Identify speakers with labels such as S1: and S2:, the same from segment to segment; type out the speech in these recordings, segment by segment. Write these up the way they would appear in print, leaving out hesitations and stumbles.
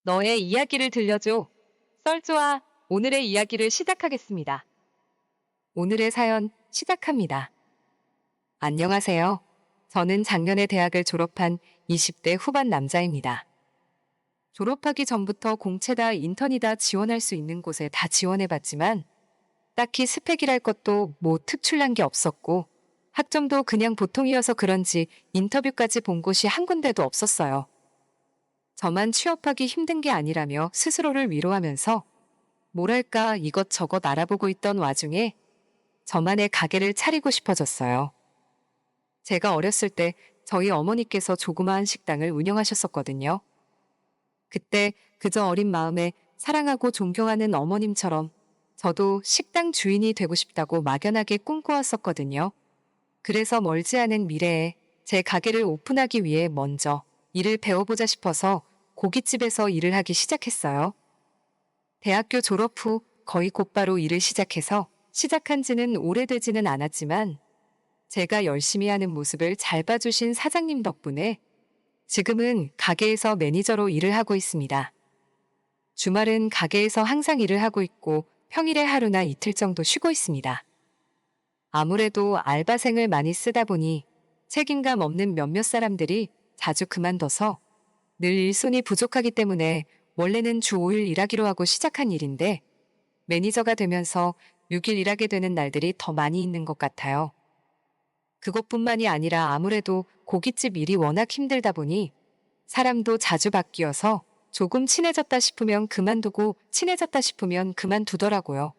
S1: 너의 이야기를 들려줘. 썰주와 오늘의 이야기를 시작하겠습니다. 오늘의 사연 시작합니다. 안녕하세요. 저는 작년에 대학을 졸업한 20대 후반 남자입니다. 졸업하기 전부터 공채다 인턴이다 지원할 수 있는 곳에 다 지원해봤지만 딱히 스펙이랄 것도 뭐 특출난 게 없었고 학점도 그냥 보통이어서 그런지 인터뷰까지 본 곳이 한 군데도 없었어요. 저만 취업하기 힘든 게 아니라며 스스로를 위로하면서 뭐랄까 이것저것 알아보고 있던 와중에 저만의 가게를 차리고 싶어졌어요. 제가 어렸을 때 저희 어머니께서 조그마한 식당을 운영하셨었거든요. 그때 그저 어린 마음에 사랑하고 존경하는 어머님처럼 저도 식당 주인이 되고 싶다고 막연하게 꿈꾸었었거든요. 그래서 멀지 않은 미래에 제 가게를 오픈하기 위해 먼저 일을 배워보자 싶어서 고깃집에서 일을 하기 시작했어요. 대학교 졸업 후 거의 곧바로 일을 시작해서 시작한 지는 오래되지는 않았지만 제가 열심히 하는 모습을 잘 봐주신 사장님 덕분에 지금은 가게에서 매니저로 일을 하고 있습니다. 주말은 가게에서 항상 일을 하고 있고 평일에 하루나 이틀 정도 쉬고 있습니다. 아무래도 알바생을 많이 쓰다 보니 책임감 없는 몇몇 사람들이 자주 그만둬서 늘 일손이 부족하기 때문에 원래는 주 5일 일하기로 하고 시작한 일인데 매니저가 되면서 6일 일하게 되는 날들이 더 많이 있는 것 같아요. 그것뿐만이 아니라 아무래도 고깃집 일이 워낙 힘들다 보니 사람도 자주 바뀌어서 조금 친해졌다 싶으면 그만두고 친해졌다 싶으면 그만두더라고요.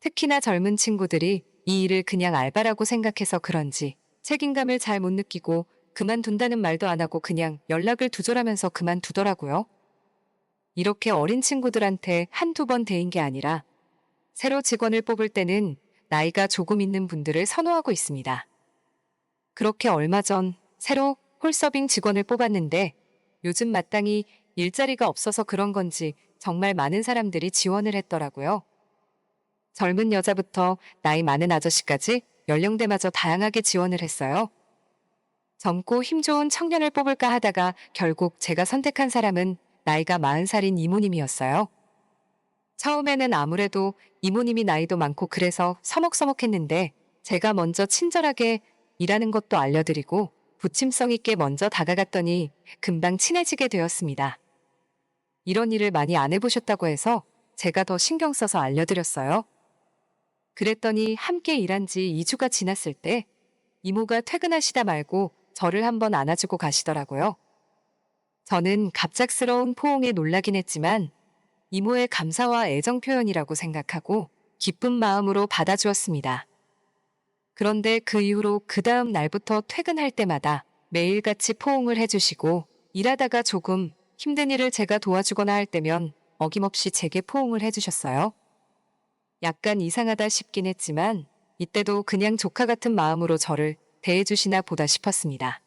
S1: 특히나 젊은 친구들이 이 일을 그냥 알바라고 생각해서 그런지 책임감을 잘 못 느끼고 그만둔다는 말도 안 하고 그냥 연락을 두절하면서 그만두더라고요. 이렇게 어린 친구들한테 한두 번 대인 게 아니라 새로 직원을 뽑을 때는 나이가 조금 있는 분들을 선호하고 있습니다. 그렇게 얼마 전 새로 홀서빙 직원을 뽑았는데 요즘 마땅히 일자리가 없어서 그런 건지 정말 많은 사람들이 지원을 했더라고요. 젊은 여자부터 나이 많은 아저씨까지 연령대마저 다양하게 지원을 했어요. 젊고 힘 좋은 청년을 뽑을까 하다가 결국 제가 선택한 사람은 나이가 40살인 이모님이었어요. 처음에는 아무래도 이모님이 나이도 많고 그래서 서먹서먹했는데 제가 먼저 친절하게 일하는 것도 알려드리고 부침성 있게 먼저 다가갔더니 금방 친해지게 되었습니다. 이런 일을 많이 안 해보셨다고 해서 제가 더 신경 써서 알려드렸어요. 그랬더니 함께 일한 지 2주가 지났을 때 이모가 퇴근하시다 말고 저를 한번 안아주고 가시더라고요. 저는 갑작스러운 포옹에 놀라긴 했지만 이모의 감사와 애정 표현이라고 생각하고 기쁜 마음으로 받아주었습니다. 그런데 그 이후로 그 다음 날부터 퇴근할 때마다 매일같이 포옹을 해주시고 일하다가 조금 힘든 일을 제가 도와주거나 할 때면 어김없이 제게 포옹을 해주셨어요. 약간 이상하다 싶긴 했지만 이때도 그냥 조카 같은 마음으로 저를 대해주시나 보다 싶었습니다.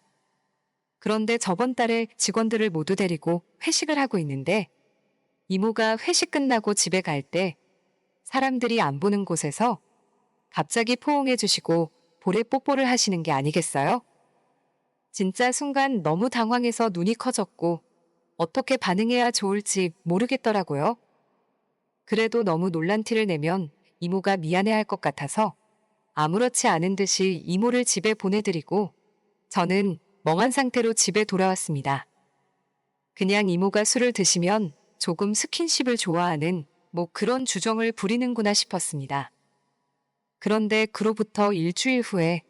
S1: 그런데 저번 달에 직원들을 모두 데리고 회식을 하고 있는데 이모가 회식 끝나고 집에 갈 때 사람들이 안 보는 곳에서 갑자기 포옹해 주시고 볼에 뽀뽀를 하시는 게 아니겠어요? 진짜 순간 너무 당황해서 눈이 커졌고 어떻게 반응해야 좋을지 모르겠더라고요. 그래도 너무 놀란 티를 내면 이모가 미안해할 것 같아서 아무렇지 않은 듯이 이모를 집에 보내드리고 저는 멍한 상태로 집에 돌아왔습니다. 그냥 이모가 술을 드시면 조금 스킨십을 좋아하는 뭐 그런 주정을 부리는구나 싶었습니다. 그런데 그로부터 일주일 후에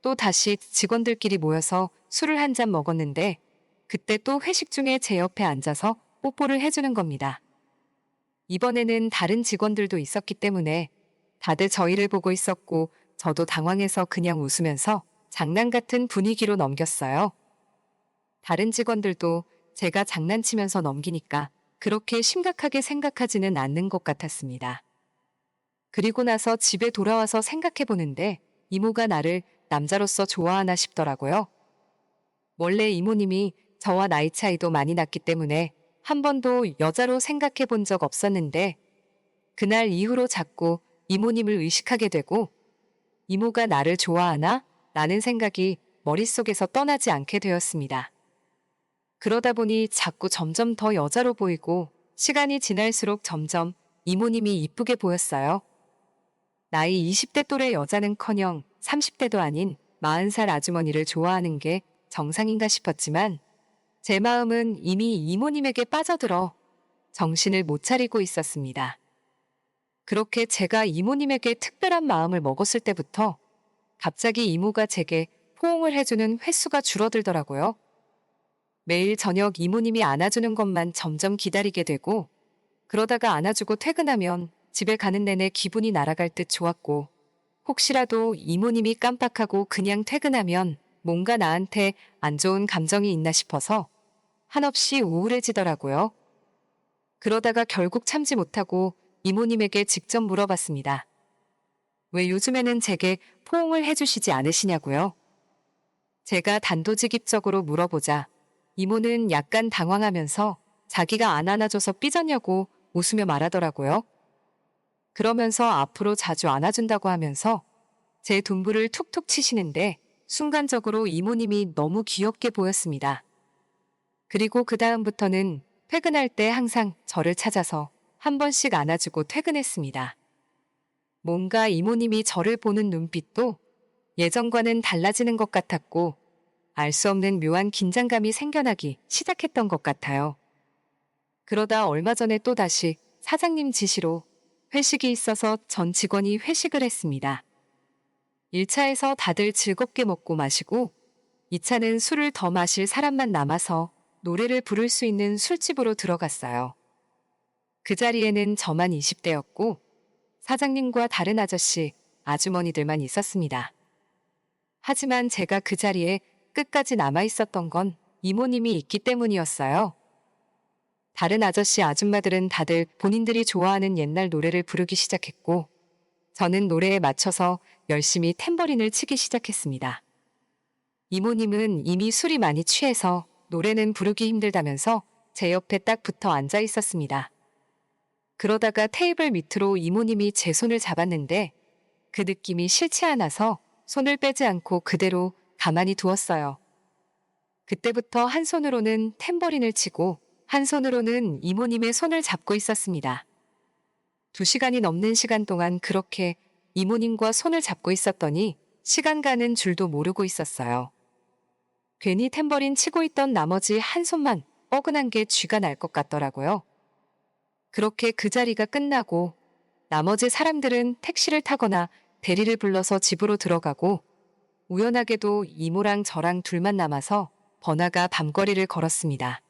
S1: 또 다시 직원들끼리 모여서 술을 한 잔 먹었는데 그때 또 회식 중에 제 옆에 앉아서 뽀뽀를 해주는 겁니다. 이번에는 다른 직원들도 있었기 때문에 다들 저희를 보고 있었고 저도 당황해서 그냥 웃으면서 장난 같은 분위기로 넘겼어요. 다른 직원들도 제가 장난치면서 넘기니까 그렇게 심각하게 생각하지는 않는 것 같았습니다. 그리고 나서 집에 돌아와서 생각해 보는데 이모가 나를 남자로서 좋아하나 싶더라고요. 원래 이모님이 저와 나이 차이도 많이 났기 때문에 한 번도 여자로 생각해 본 적 없었는데 그날 이후로 자꾸 이모님을 의식하게 되고 이모가 나를 좋아하나? 라는 생각이 머릿속에서 떠나지 않게 되었습니다. 그러다 보니 자꾸 점점 더 여자로 보이고 시간이 지날수록 점점 이모님이 이쁘게 보였어요. 나이 20대 또래 여자는커녕 30대도 아닌 40살 아주머니를 좋아하는 게 정상인가 싶었지만 제 마음은 이미 이모님에게 빠져들어 정신을 못 차리고 있었습니다. 그렇게 제가 이모님에게 특별한 마음을 먹었을 때부터 갑자기 이모가 제게 포옹을 해주는 횟수가 줄어들더라고요. 매일 저녁 이모님이 안아주는 것만 점점 기다리게 되고 그러다가 안아주고 퇴근하면 집에 가는 내내 기분이 날아갈 듯 좋았고 혹시라도 이모님이 깜빡하고 그냥 퇴근하면 뭔가 나한테 안 좋은 감정이 있나 싶어서 한없이 우울해지더라고요. 그러다가 결국 참지 못하고 이모님에게 직접 물어봤습니다. 왜 요즘에는 제게 포옹을 해주시지 않으시냐고요? 제가 단도직입적으로 물어보자 이모는 약간 당황하면서 자기가 안 안아줘서 삐졌냐고 웃으며 말하더라고요. 그러면서 앞으로 자주 안아준다고 하면서 제 둔부를 툭툭 치시는데 순간적으로 이모님이 너무 귀엽게 보였습니다. 그리고 그 다음부터는 퇴근할 때 항상 저를 찾아서 한 번씩 안아주고 퇴근했습니다. 뭔가 이모님이 저를 보는 눈빛도 예전과는 달라지는 것 같았고 알 수 없는 묘한 긴장감이 생겨나기 시작했던 것 같아요. 그러다 얼마 전에 또다시 사장님 지시로 회식이 있어서 전 직원이 회식을 했습니다. 1차에서 다들 즐겁게 먹고 마시고 2차는 술을 더 마실 사람만 남아서 노래를 부를 수 있는 술집으로 들어갔어요. 그 자리에는 저만 20대였고 사장님과 다른 아저씨, 아주머니들만 있었습니다. 하지만 제가 그 자리에 끝까지 남아 있었던 건 이모님이 있기 때문이었어요. 다른 아저씨, 아줌마들은 다들 본인들이 좋아하는 옛날 노래를 부르기 시작했고 저는 노래에 맞춰서 열심히 탬버린을 치기 시작했습니다. 이모님은 이미 술이 많이 취해서 노래는 부르기 힘들다면서 제 옆에 딱 붙어 앉아 있었습니다. 그러다가 테이블 밑으로 이모님이 제 손을 잡았는데 그 느낌이 싫지 않아서 손을 빼지 않고 그대로 가만히 두었어요. 그때부터 한 손으로는 탬버린을 치고 한 손으로는 이모님의 손을 잡고 있었습니다. 2시간이 넘는 시간 동안 그렇게 이모님과 손을 잡고 있었더니 시간 가는 줄도 모르고 있었어요. 괜히 탬버린 치고 있던 나머지 한 손만 뻐근한 게 쥐가 날 것 같더라고요. 그렇게 그 자리가 끝나고 나머지 사람들은 택시를 타거나 대리를 불러서 집으로 들어가고 우연하게도 이모랑 저랑 둘만 남아서 번화가 밤거리를 걸었습니다.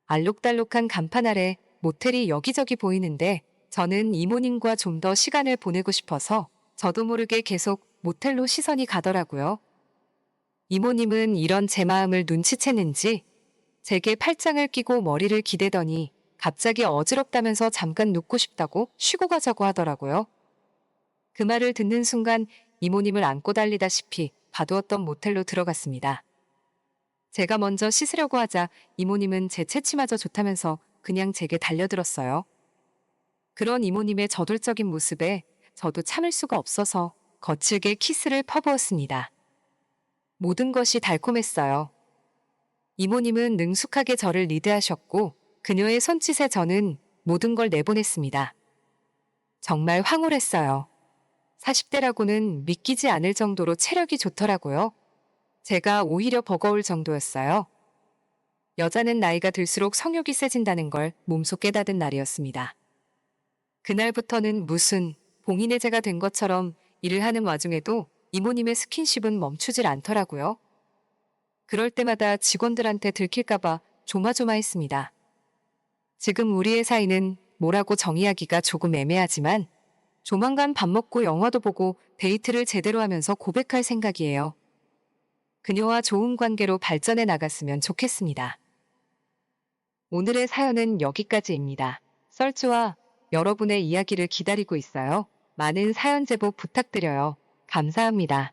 S1: 알록달록한 간판 아래 모텔이 여기저기 보이는데 저는 이모님과 좀 더 시간을 보내고 싶어서 저도 모르게 계속 모텔로 시선이 가더라고요. 이모님은 이런 제 마음을 눈치챘는지 제게 팔짱을 끼고 머리를 기대더니 갑자기 어지럽다면서 잠깐 눕고 싶다고 쉬고 가자고 하더라고요. 그 말을 듣는 순간 이모님을 안고 달리다시피 봐두었던 모텔로 들어갔습니다. 제가 먼저 씻으려고 하자 이모님은 제 체치마저 좋다면서 그냥 제게 달려들었어요. 그런 이모님의 저돌적인 모습에 저도 참을 수가 없어서 거칠게 키스를 퍼부었습니다. 모든 것이 달콤했어요. 이모님은 능숙하게 저를 리드하셨고 그녀의 손짓에 저는 모든 걸 내보냈습니다. 정말 황홀했어요. 40대라고는 믿기지 않을 정도로 체력이 좋더라고요. 제가 오히려 버거울 정도였어요. 여자는 나이가 들수록 성욕이 세진다는 걸 몸소 깨닫은 날이었습니다. 그날부터는 무슨 봉인의 제가 된 것처럼 일을 하는 와중에도 이모님의 스킨십은 멈추질 않더라고요. 그럴 때마다 직원들한테 들킬까봐 조마조마했습니다. 지금 우리의 사이는 뭐라고 정의하기가 조금 애매하지만 조만간 밥 먹고 영화도 보고 데이트를 제대로 하면서 고백할 생각이에요. 그녀와 좋은 관계로 발전해 나갔으면 좋겠습니다. 오늘의 사연은 여기까지입니다. 썰주와 여러분의 이야기를 기다리고 있어요. 많은 사연 제보 부탁드려요. 감사합니다.